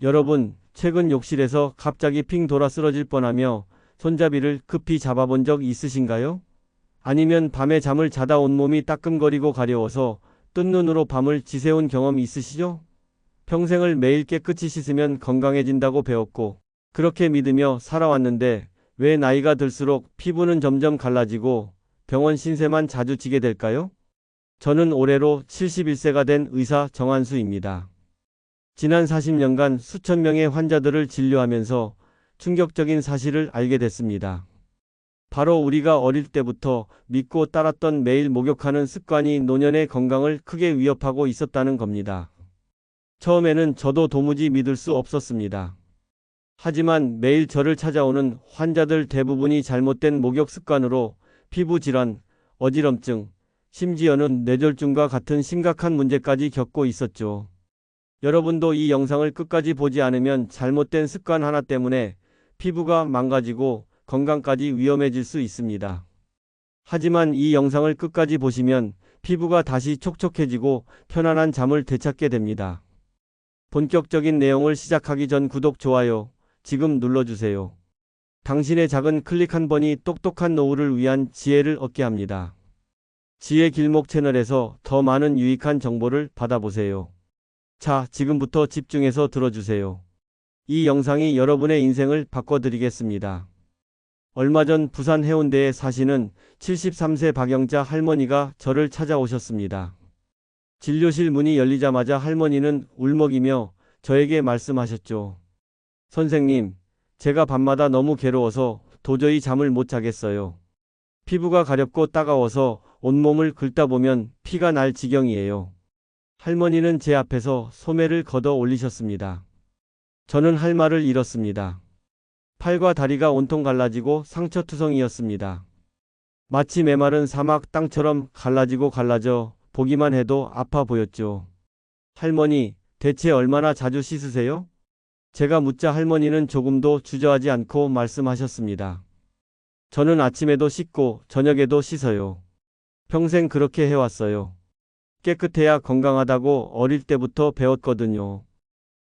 여러분, 최근 욕실에서 갑자기 핑 돌아 쓰러질 뻔하며 손잡이를 급히 잡아본 적 있으신가요? 아니면 밤에 잠을 자다 온몸이 따끔거리고 가려워서 뜬 눈으로 밤을 지새운 경험 있으시죠? 평생을 매일 깨끗이 씻으면 건강해진다고 배웠고 그렇게 믿으며 살아왔는데 왜 나이가 들수록 피부는 점점 갈라지고 병원 신세만 자주 지게 될까요? 저는 올해로 71세가 된 의사 정한수입니다. 지난 40년간 수천 명의 환자들을 진료하면서 충격적인 사실을 알게 됐습니다. 바로 우리가 어릴 때부터 믿고 따랐던 매일 목욕하는 습관이 노년의 건강을 크게 위협하고 있었다는 겁니다. 처음에는 저도 도무지 믿을 수 없었습니다. 하지만 매일 저를 찾아오는 환자들 대부분이 잘못된 목욕 습관으로 피부 질환, 어지럼증, 심지어는 뇌졸중과 같은 심각한 문제까지 겪고 있었죠. 여러분도 이 영상을 끝까지 보지 않으면 잘못된 습관 하나 때문에 피부가 망가지고 건강까지 위험해질 수 있습니다. 하지만 이 영상을 끝까지 보시면 피부가 다시 촉촉해지고 편안한 잠을 되찾게 됩니다. 본격적인 내용을 시작하기 전 구독, 좋아요 지금 눌러주세요. 당신의 작은 클릭 한 번이 똑똑한 노후를 위한 지혜를 얻게 합니다. 지혜 길목 채널에서 더 많은 유익한 정보를 받아보세요. 자, 지금부터 집중해서 들어주세요. 이 영상이 여러분의 인생을 바꿔드리겠습니다. 얼마 전 부산 해운대에 사시는 73세 박영자 할머니가 저를 찾아오셨습니다. 진료실 문이 열리자마자 할머니는 울먹이며 저에게 말씀하셨죠. 선생님, 제가 밤마다 너무 괴로워서 도저히 잠을 못 자겠어요. 피부가 가렵고 따가워서 온몸을 긁다 보면 피가 날 지경이에요. 할머니는 제 앞에서 소매를 걷어 올리셨습니다. 저는 할 말을 잃었습니다. 팔과 다리가 온통 갈라지고 상처투성이었습니다. 마치 메마른 사막 땅처럼 갈라져 보기만 해도 아파 보였죠. 할머니, 대체 얼마나 자주 씻으세요? 제가 묻자 할머니는 조금도 주저하지 않고 말씀하셨습니다. 저는 아침에도 씻고 저녁에도 씻어요. 평생 그렇게 해왔어요. 깨끗해야 건강하다고 어릴 때부터 배웠거든요.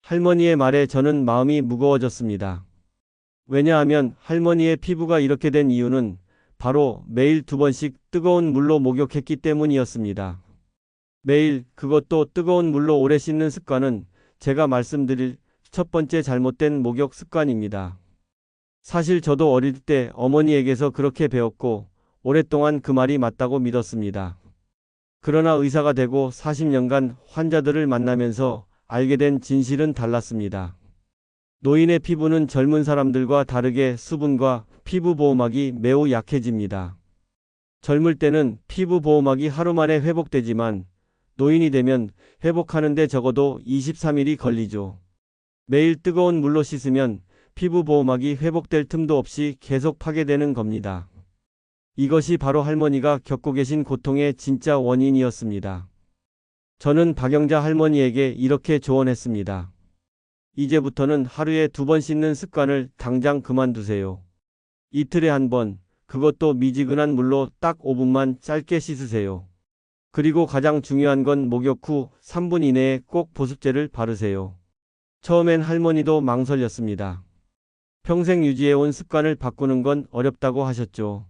할머니의 말에 저는 마음이 무거워졌습니다. 왜냐하면 할머니의 피부가 이렇게 된 이유는 바로 매일 2번씩 뜨거운 물로 목욕했기 때문이었습니다. 매일, 그것도 뜨거운 물로 오래 씻는 습관은 제가 말씀드릴 첫 번째 잘못된 목욕 습관입니다. 사실 저도 어릴 때 어머니에게서 그렇게 배웠고 오랫동안 그 말이 맞다고 믿었습니다. 그러나 의사가 되고 40년간 환자들을 만나면서 알게 된 진실은 달랐습니다. 노인의 피부는 젊은 사람들과 다르게 수분과 피부 보호막이 매우 약해집니다. 젊을 때는 피부 보호막이 하루 만에 회복되지만 노인이 되면 회복하는데 적어도 23일이 걸리죠. 매일 뜨거운 물로 씻으면 피부 보호막이 회복될 틈도 없이 계속 파괴되는 겁니다. 이것이 바로 할머니가 겪고 계신 고통의 진짜 원인이었습니다. 저는 박영자 할머니에게 이렇게 조언했습니다. 이제부터는 하루에 2번 씻는 습관을 당장 그만두세요. 이틀에 1번, 그것도 미지근한 물로 딱 5분만 짧게 씻으세요. 그리고 가장 중요한 건 목욕 후 3분 이내에 꼭 보습제를 바르세요. 처음엔 할머니도 망설였습니다. 평생 유지해온 습관을 바꾸는 건 어렵다고 하셨죠.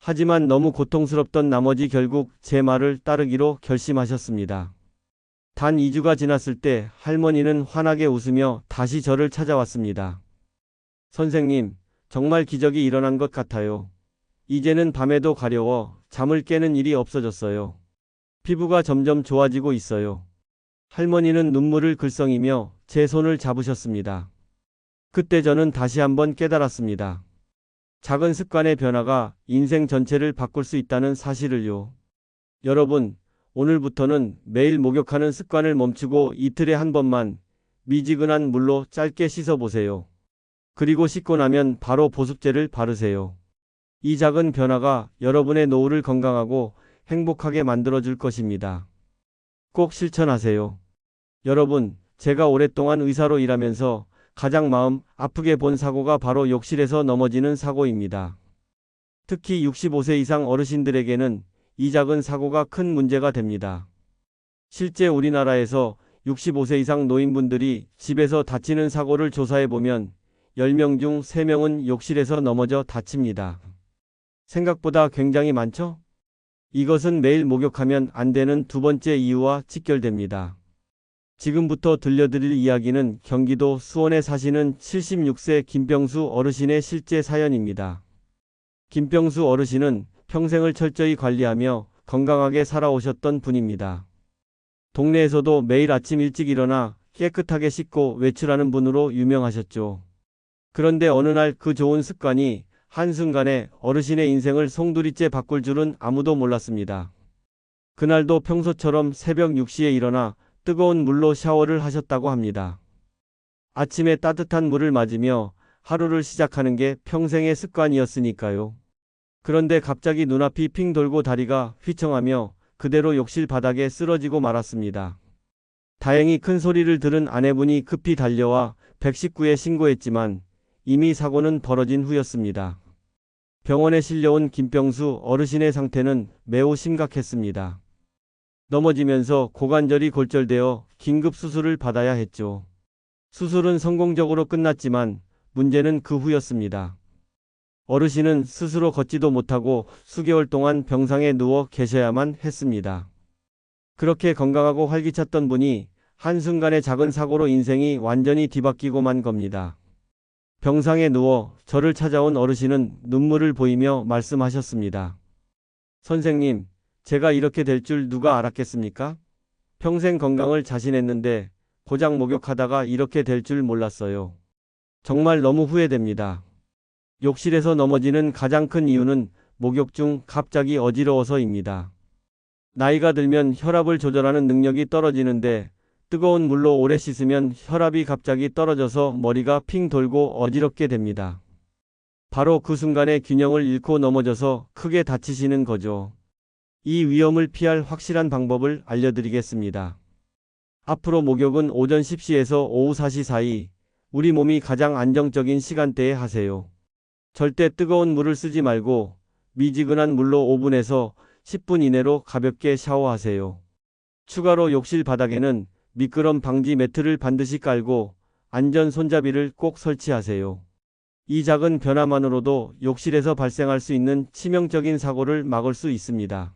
하지만 너무 고통스럽던 나머지 결국 제 말을 따르기로 결심하셨습니다. 단 2주가 지났을 때 할머니는 환하게 웃으며 다시 저를 찾아왔습니다. 선생님, 정말 기적이 일어난 것 같아요. 이제는 밤에도 가려워 잠을 깨는 일이 없어졌어요. 피부가 점점 좋아지고 있어요. 할머니는 눈물을 글썽이며 제 손을 잡으셨습니다. 그때 저는 다시 한번 깨달았습니다. 작은 습관의 변화가 인생 전체를 바꿀 수 있다는 사실을요. 여러분, 오늘부터는 매일 목욕하는 습관을 멈추고 이틀에 1번만 미지근한 물로 짧게 씻어보세요. 그리고 씻고 나면 바로 보습제를 바르세요. 이 작은 변화가 여러분의 노후를 건강하고 행복하게 만들어줄 것입니다. 꼭 실천하세요. 여러분, 제가 오랫동안 의사로 일하면서 가장 마음 아프게 본 사고가 바로 욕실에서 넘어지는 사고입니다. 특히 65세 이상 어르신들에게는 이 작은 사고가 큰 문제가 됩니다. 실제 우리나라에서 65세 이상 노인분들이 집에서 다치는 사고를 조사해보면 10명 중 3명은 욕실에서 넘어져 다칩니다. 생각보다 굉장히 많죠? 이것은 매일 목욕하면 안 되는 두 번째 이유와 직결됩니다. 지금부터 들려드릴 이야기는 경기도 수원에 사시는 76세 김병수 어르신의 실제 사연입니다. 김병수 어르신은 평생을 철저히 관리하며 건강하게 살아오셨던 분입니다. 동네에서도 매일 아침 일찍 일어나 깨끗하게 씻고 외출하는 분으로 유명하셨죠. 그런데 어느 날 그 좋은 습관이 한순간에 어르신의 인생을 송두리째 바꿀 줄은 아무도 몰랐습니다. 그날도 평소처럼 새벽 6시에 일어나 뜨거운 물로 샤워를 하셨다고 합니다. 아침에 따뜻한 물을 맞으며 하루를 시작하는 게 평생의 습관이었으니까요. 그런데 갑자기 눈앞이 핑 돌고 다리가 휘청하며 그대로 욕실 바닥에 쓰러지고 말았습니다. 다행히 큰 소리를 들은 아내분이 급히 달려와 119에 신고했지만 이미 사고는 벌어진 후였습니다. 병원에 실려온 김병수 어르신의 상태는 매우 심각했습니다. 넘어지면서 고관절이 골절되어 긴급 수술을 받아야 했죠. 수술은 성공적으로 끝났지만 문제는 그 후였습니다. 어르신은 스스로 걷지도 못하고 수개월 동안 병상에 누워 계셔야만 했습니다. 그렇게 건강하고 활기찼던 분이 한순간의 작은 사고로 인생이 완전히 뒤바뀌고 만 겁니다. 병상에 누워 저를 찾아온 어르신은 눈물을 보이며 말씀하셨습니다. 선생님, 제가 이렇게 될 줄 누가 알았겠습니까? 평생 건강을 자신했는데 고작 목욕하다가 이렇게 될 줄 몰랐어요. 정말 너무 후회됩니다. 욕실에서 넘어지는 가장 큰 이유는 목욕 중 갑자기 어지러워서입니다. 나이가 들면 혈압을 조절하는 능력이 떨어지는데 뜨거운 물로 오래 씻으면 혈압이 갑자기 떨어져서 머리가 핑 돌고 어지럽게 됩니다. 바로 그 순간에 균형을 잃고 넘어져서 크게 다치시는 거죠. 이 위험을 피할 확실한 방법을 알려드리겠습니다. 앞으로 목욕은 오전 10시에서 오후 4시 사이 우리 몸이 가장 안정적인 시간대에 하세요. 절대 뜨거운 물을 쓰지 말고 미지근한 물로 5분에서 10분 이내로 가볍게 샤워하세요. 추가로 욕실 바닥에는 미끄럼 방지 매트를 반드시 깔고 안전 손잡이를 꼭 설치하세요. 이 작은 변화만으로도 욕실에서 발생할 수 있는 치명적인 사고를 막을 수 있습니다.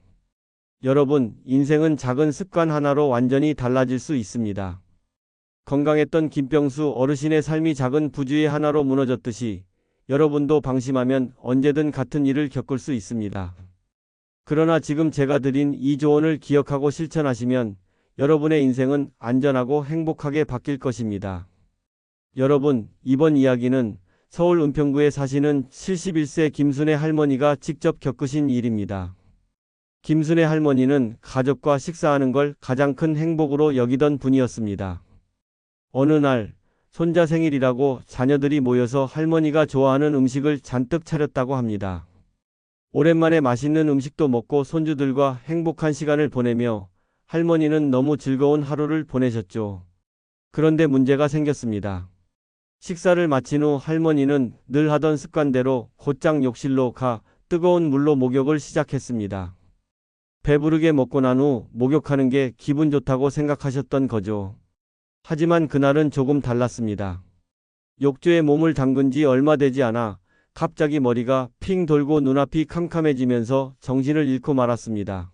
여러분, 인생은 작은 습관 하나로 완전히 달라질 수 있습니다. 건강했던 김병수 어르신의 삶이 작은 부주의 하나로 무너졌듯이 여러분도 방심하면 언제든 같은 일을 겪을 수 있습니다. 그러나 지금 제가 드린 이 조언을 기억하고 실천하시면 여러분의 인생은 안전하고 행복하게 바뀔 것입니다. 여러분, 이번 이야기는 서울 은평구에 사시는 71세 김순애 할머니가 직접 겪으신 일입니다. 김순애 할머니는 가족과 식사하는 걸 가장 큰 행복으로 여기던 분이었습니다. 어느 날 손자 생일이라고 자녀들이 모여서 할머니가 좋아하는 음식을 잔뜩 차렸다고 합니다. 오랜만에 맛있는 음식도 먹고 손주들과 행복한 시간을 보내며 할머니는 너무 즐거운 하루를 보내셨죠. 그런데 문제가 생겼습니다. 식사를 마친 후 할머니는 늘 하던 습관대로 곧장 욕실로 가 뜨거운 물로 목욕을 시작했습니다. 배부르게 먹고 난 후 목욕하는 게 기분 좋다고 생각하셨던 거죠. 하지만 그날은 조금 달랐습니다. 욕조에 몸을 담근 지 얼마 되지 않아 갑자기 머리가 핑 돌고 눈앞이 캄캄해지면서 정신을 잃고 말았습니다.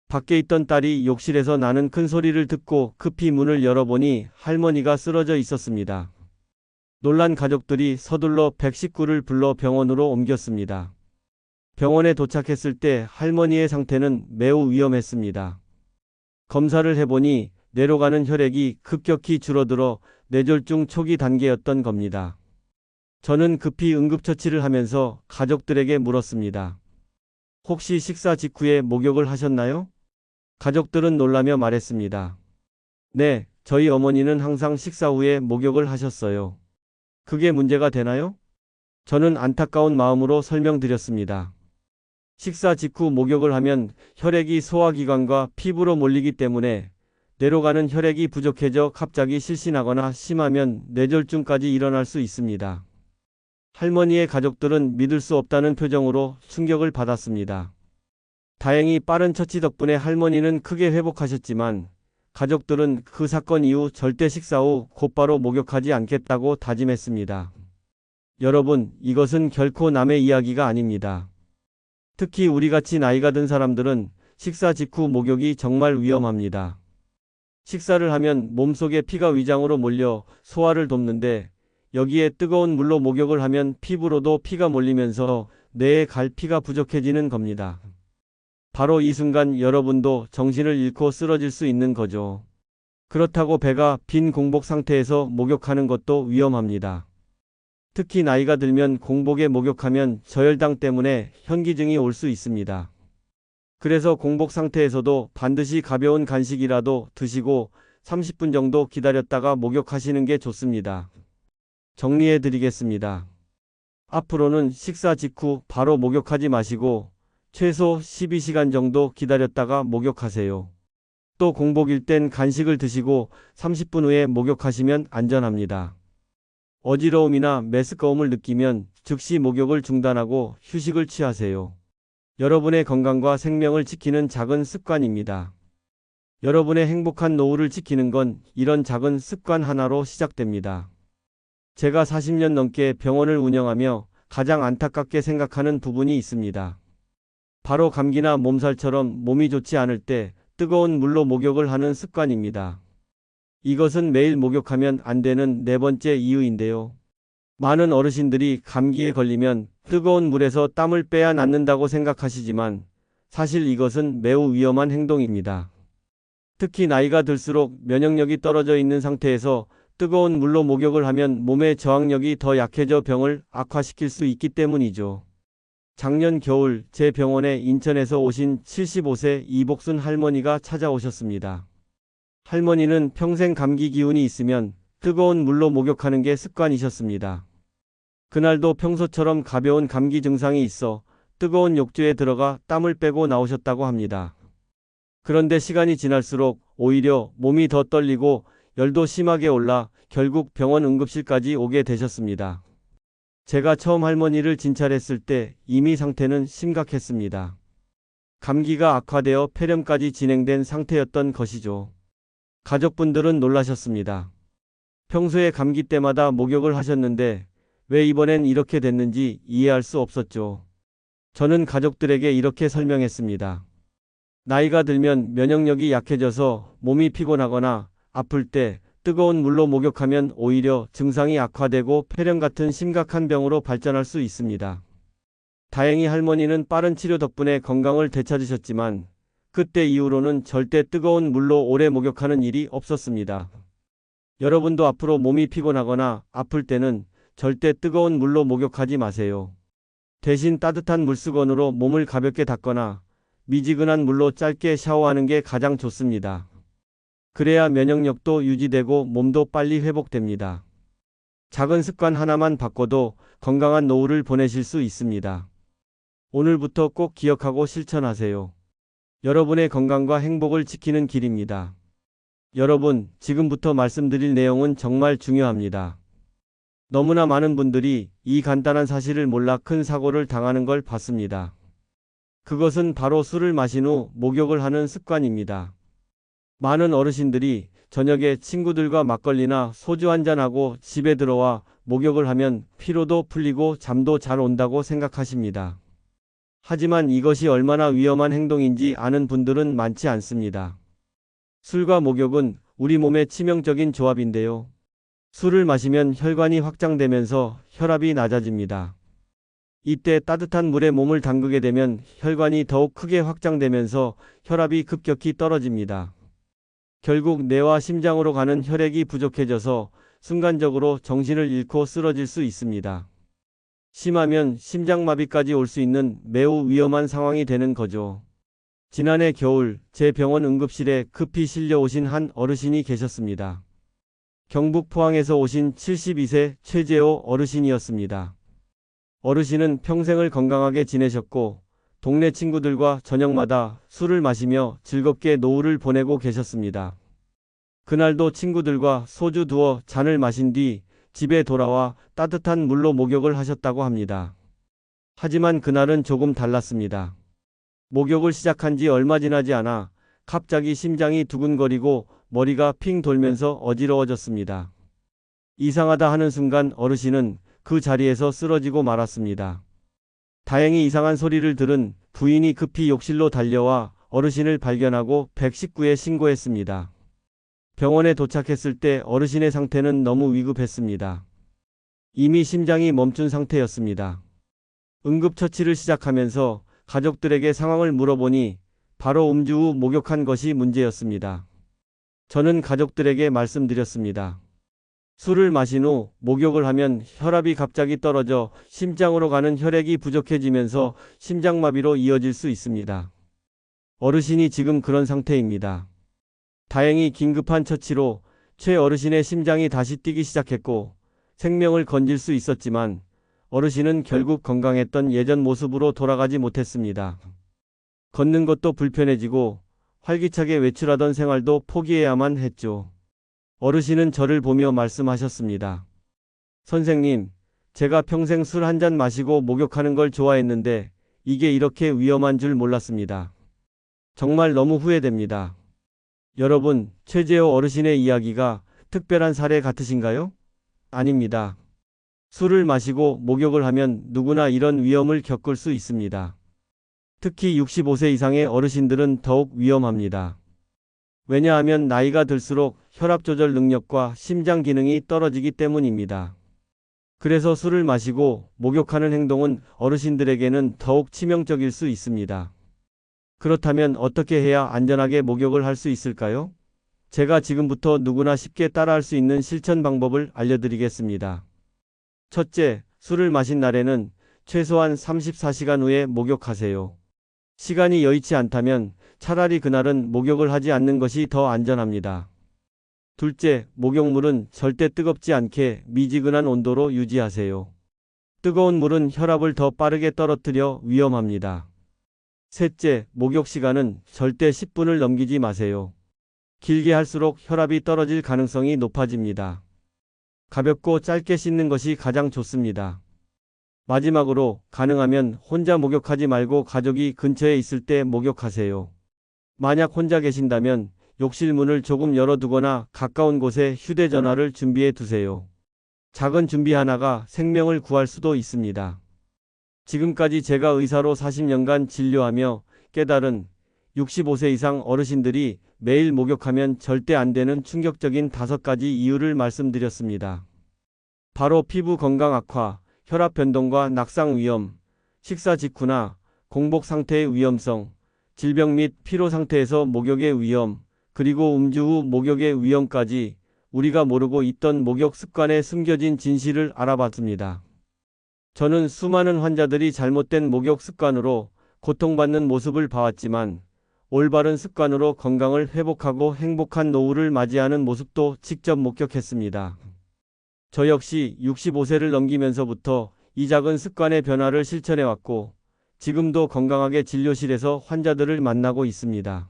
밖에 있던 딸이 욕실에서 나는 큰 소리를 듣고 급히 문을 열어보니 할머니가 쓰러져 있었습니다. 놀란 가족들이 서둘러 119를 불러 병원으로 옮겼습니다. 병원에 도착했을 때 할머니의 상태는 매우 위험했습니다. 검사를 해보니 뇌로 가는 혈액이 급격히 줄어들어 뇌졸중 초기 단계였던 겁니다. 저는 급히 응급처치를 하면서 가족들에게 물었습니다. 혹시 식사 직후에 목욕을 하셨나요? 가족들은 놀라며 말했습니다. 네, 저희 어머니는 항상 식사 후에 목욕을 하셨어요. 그게 문제가 되나요? 저는 안타까운 마음으로 설명드렸습니다. 식사 직후 목욕을 하면 혈액이 소화기관과 피부로 몰리기 때문에 뇌로 가는 혈액이 부족해져 갑자기 실신하거나 심하면 뇌졸중까지 일어날 수 있습니다. 할머니의 가족들은 믿을 수 없다는 표정으로 충격을 받았습니다. 다행히 빠른 처치 덕분에 할머니는 크게 회복하셨지만 가족들은 그 사건 이후 절대 식사 후 곧바로 목욕하지 않겠다고 다짐했습니다. 여러분, 이것은 결코 남의 이야기가 아닙니다. 특히 우리같이 나이가 든 사람들은 식사 직후 목욕이 정말 위험합니다. 식사를 하면 몸속에 피가 위장으로 몰려 소화를 돕는데 여기에 뜨거운 물로 목욕을 하면 피부로도 피가 몰리면서 뇌에 갈 피가 부족해지는 겁니다. 바로 이 순간 여러분도 정신을 잃고 쓰러질 수 있는 거죠. 그렇다고 배가 빈 공복 상태에서 목욕하는 것도 위험합니다. 특히 나이가 들면 공복에 목욕하면 저혈당 때문에 현기증이 올 수 있습니다. 그래서 공복 상태에서도 반드시 가벼운 간식이라도 드시고 30분 정도 기다렸다가 목욕하시는 게 좋습니다. 정리해 드리겠습니다. 앞으로는 식사 직후 바로 목욕하지 마시고 최소 12시간 정도 기다렸다가 목욕하세요. 또 공복일 땐 간식을 드시고 30분 후에 목욕하시면 안전합니다. 어지러움이나 메스꺼움을 느끼면 즉시 목욕을 중단하고 휴식을 취하세요. 여러분의 건강과 생명을 지키는 작은 습관입니다. 여러분의 행복한 노후를 지키는 건 이런 작은 습관 하나로 시작됩니다. 제가 40년 넘게 병원을 운영하며 가장 안타깝게 생각하는 부분이 있습니다. 바로 감기나 몸살처럼 몸이 좋지 않을 때 뜨거운 물로 목욕을 하는 습관입니다. 이것은 매일 목욕하면 안 되는 네 번째 이유인데요. 많은 어르신들이 감기에 걸리면 뜨거운 물에서 땀을 빼야 낫는다고 생각하시지만 사실 이것은 매우 위험한 행동입니다. 특히 나이가 들수록 면역력이 떨어져 있는 상태에서 뜨거운 물로 목욕을 하면 몸의 저항력이 더 약해져 병을 악화시킬 수 있기 때문이죠. 작년 겨울 제 병원에 인천에서 오신 75세 이복순 할머니가 찾아오셨습니다. 할머니는 평생 감기 기운이 있으면 뜨거운 물로 목욕하는 게 습관이셨습니다. 그날도 평소처럼 가벼운 감기 증상이 있어 뜨거운 욕조에 들어가 땀을 빼고 나오셨다고 합니다. 그런데 시간이 지날수록 오히려 몸이 더 떨리고 열도 심하게 올라 결국 병원 응급실까지 오게 되셨습니다. 제가 처음 할머니를 진찰했을 때 이미 상태는 심각했습니다. 감기가 악화되어 폐렴까지 진행된 상태였던 것이죠. 가족분들은 놀라셨습니다. 평소에 감기 때마다 목욕을 하셨는데 왜 이번엔 이렇게 됐는지 이해할 수 없었죠. 저는 가족들에게 이렇게 설명했습니다. 나이가 들면 면역력이 약해져서 몸이 피곤하거나 아플 때 뜨거운 물로 목욕하면 오히려 증상이 악화되고 폐렴 같은 심각한 병으로 발전할 수 있습니다. 다행히 할머니는 빠른 치료 덕분에 건강을 되찾으셨지만 그때 이후로는 절대 뜨거운 물로 오래 목욕하는 일이 없었습니다. 여러분도 앞으로 몸이 피곤하거나 아플 때는 절대 뜨거운 물로 목욕하지 마세요. 대신 따뜻한 물수건으로 몸을 가볍게 닦거나 미지근한 물로 짧게 샤워하는 게 가장 좋습니다. 그래야 면역력도 유지되고 몸도 빨리 회복됩니다. 작은 습관 하나만 바꿔도 건강한 노후를 보내실 수 있습니다. 오늘부터 꼭 기억하고 실천하세요. 여러분의 건강과 행복을 지키는 길입니다. 여러분, 지금부터 말씀드릴 내용은 정말 중요합니다. 너무나 많은 분들이 이 간단한 사실을 몰라 큰 사고를 당하는 걸 봤습니다. 그것은 바로 술을 마신 후 목욕을 하는 습관입니다. 많은 어르신들이 저녁에 친구들과 막걸리나 소주 한잔하고 집에 들어와 목욕을 하면 피로도 풀리고 잠도 잘 온다고 생각하십니다. 하지만 이것이 얼마나 위험한 행동인지 아는 분들은 많지 않습니다. 술과 목욕은 우리 몸의 치명적인 조합인데요. 술을 마시면 혈관이 확장되면서 혈압이 낮아집니다. 이때 따뜻한 물에 몸을 담그게 되면 혈관이 더욱 크게 확장되면서 혈압이 급격히 떨어집니다. 결국 뇌와 심장으로 가는 혈액이 부족해져서 순간적으로 정신을 잃고 쓰러질 수 있습니다. 심하면 심장마비까지 올 수 있는 매우 위험한 상황이 되는 거죠. 지난해 겨울 제 병원 응급실에 급히 실려오신 한 어르신이 계셨습니다. 경북 포항에서 오신 72세 최재호 어르신이었습니다. 어르신은 평생을 건강하게 지내셨고 동네 친구들과 저녁마다 술을 마시며 즐겁게 노후를 보내고 계셨습니다. 그날도 친구들과 소주 두어 잔을 마신 뒤 집에 돌아와 따뜻한 물로 목욕을 하셨다고 합니다. 하지만 그날은 조금 달랐습니다. 목욕을 시작한 지 얼마 지나지 않아 갑자기 심장이 두근거리고 머리가 핑 돌면서 어지러워졌습니다. 이상하다 하는 순간 어르신은 그 자리에서 쓰러지고 말았습니다. 다행히 이상한 소리를 들은 부인이 급히 욕실로 달려와 어르신을 발견하고 119에 신고했습니다. 병원에 도착했을 때 어르신의 상태는 너무 위급했습니다. 이미 심장이 멈춘 상태였습니다. 응급처치를 시작하면서 가족들에게 상황을 물어보니 바로 음주 후 목욕한 것이 문제였습니다. 저는 가족들에게 말씀드렸습니다. 술을 마신 후 목욕을 하면 혈압이 갑자기 떨어져 심장으로 가는 혈액이 부족해지면서 심장마비로 이어질 수 있습니다. 어르신이 지금 그런 상태입니다. 다행히 긴급한 처치로 최 어르신의 심장이 다시 뛰기 시작했고 생명을 건질 수 있었지만 어르신은 결국 건강했던 예전 모습으로 돌아가지 못했습니다. 걷는 것도 불편해지고 활기차게 외출하던 생활도 포기해야만 했죠. 어르신은 저를 보며 말씀하셨습니다. 선생님, 제가 평생 술 한 잔 마시고 목욕하는 걸 좋아했는데 이게 이렇게 위험한 줄 몰랐습니다. 정말 너무 후회됩니다. 여러분, 최재호 어르신의 이야기가 특별한 사례 같으신가요? 아닙니다. 술을 마시고 목욕을 하면 누구나 이런 위험을 겪을 수 있습니다. 특히 65세 이상의 어르신들은 더욱 위험합니다. 왜냐하면 나이가 들수록 혈압 조절 능력과 심장 기능이 떨어지기 때문입니다. 그래서 술을 마시고 목욕하는 행동은 어르신들에게는 더욱 치명적일 수 있습니다. 그렇다면 어떻게 해야 안전하게 목욕을 할 수 있을까요? 제가 지금부터 누구나 쉽게 따라할 수 있는 실천 방법을 알려드리겠습니다. 첫째, 술을 마신 날에는 최소한 34시간 후에 목욕하세요. 시간이 여의치 않다면 차라리 그날은 목욕을 하지 않는 것이 더 안전합니다. 둘째, 목욕물은 절대 뜨겁지 않게 미지근한 온도로 유지하세요. 뜨거운 물은 혈압을 더 빠르게 떨어뜨려 위험합니다. 셋째, 목욕 시간은 절대 10분을 넘기지 마세요. 길게 할수록 혈압이 떨어질 가능성이 높아집니다. 가볍고 짧게 씻는 것이 가장 좋습니다. 마지막으로 가능하면 혼자 목욕하지 말고 가족이 근처에 있을 때 목욕하세요. 만약 혼자 계신다면 욕실 문을 조금 열어두거나 가까운 곳에 휴대전화를 준비해 두세요. 작은 준비 하나가 생명을 구할 수도 있습니다. 지금까지 제가 의사로 40년간 진료하며 깨달은 65세 이상 어르신들이 매일 목욕하면 절대 안 되는 충격적인 5가지 이유를 말씀드렸습니다. 바로 피부 건강 악화, 혈압 변동과 낙상 위험, 식사 직후나 공복 상태의 위험성, 질병 및 피로 상태에서 목욕의 위험, 그리고 음주 후 목욕의 위험까지 우리가 모르고 있던 목욕 습관의 숨겨진 진실을 알아봤습니다. 저는 수많은 환자들이 잘못된 목욕 습관으로 고통받는 모습을 봐왔지만 올바른 습관으로 건강을 회복하고 행복한 노후를 맞이하는 모습도 직접 목격했습니다. 저 역시 65세를 넘기면서부터 이 작은 습관의 변화를 실천해왔고 지금도 건강하게 진료실에서 환자들을 만나고 있습니다.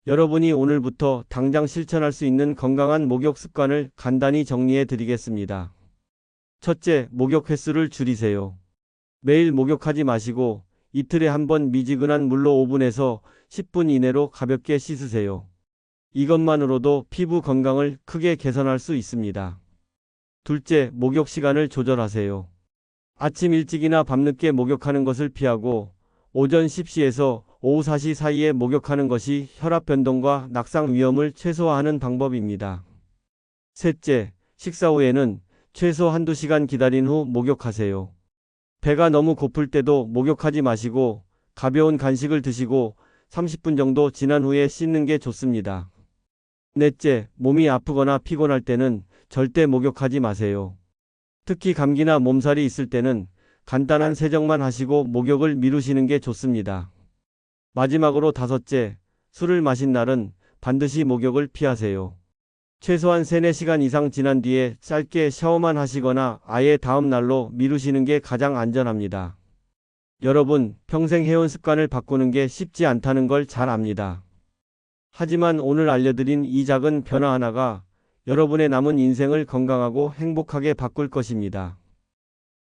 여러분이 오늘부터 당장 실천할 수 있는 건강한 목욕 습관을 간단히 정리해 드리겠습니다. 첫째, 목욕 횟수를 줄이세요. 매일 목욕하지 마시고 이틀에 한 번 미지근한 물로 5분에서 10분 이내로 가볍게 씻으세요. 이것만으로도 피부 건강을 크게 개선할 수 있습니다. 둘째, 목욕 시간을 조절하세요. 아침 일찍이나 밤늦게 목욕하는 것을 피하고 오전 10시에서 오후 4시 사이에 목욕하는 것이 혈압 변동과 낙상 위험을 최소화하는 방법입니다. 셋째, 식사 후에는 최소 한두 시간 기다린 후 목욕하세요. 배가 너무 고플 때도 목욕하지 마시고 가벼운 간식을 드시고 30분 정도 지난 후에 씻는 게 좋습니다. 넷째, 몸이 아프거나 피곤할 때는 절대 목욕하지 마세요. 특히 감기나 몸살이 있을 때는 간단한 세정만 하시고 목욕을 미루시는 게 좋습니다. 마지막으로 다섯째, 술을 마신 날은 반드시 목욕을 피하세요. 최소한 3-4시간 이상 지난 뒤에 짧게 샤워만 하시거나 아예 다음 날로 미루시는 게 가장 안전합니다. 여러분, 평생 해온 습관을 바꾸는 게 쉽지 않다는 걸 잘 압니다. 하지만 오늘 알려드린 이 작은 변화 하나가 여러분의 남은 인생을 건강하고 행복하게 바꿀 것입니다.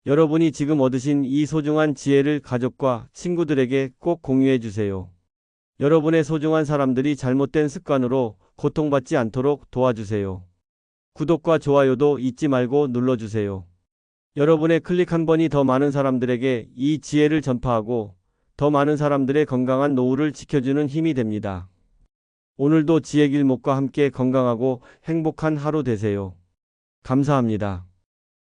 여러분이 지금 얻으신 이 소중한 지혜를 가족과 친구들에게 꼭 공유해 주세요. 여러분의 소중한 사람들이 잘못된 습관으로 고통받지 않도록 도와주세요. 구독과 좋아요도 잊지 말고 눌러주세요. 여러분의 클릭 한 번이 더 많은 사람들에게 이 지혜를 전파하고 더 많은 사람들의 건강한 노후를 지켜주는 힘이 됩니다. 오늘도 지혜길목과 함께 건강하고 행복한 하루 되세요. 감사합니다.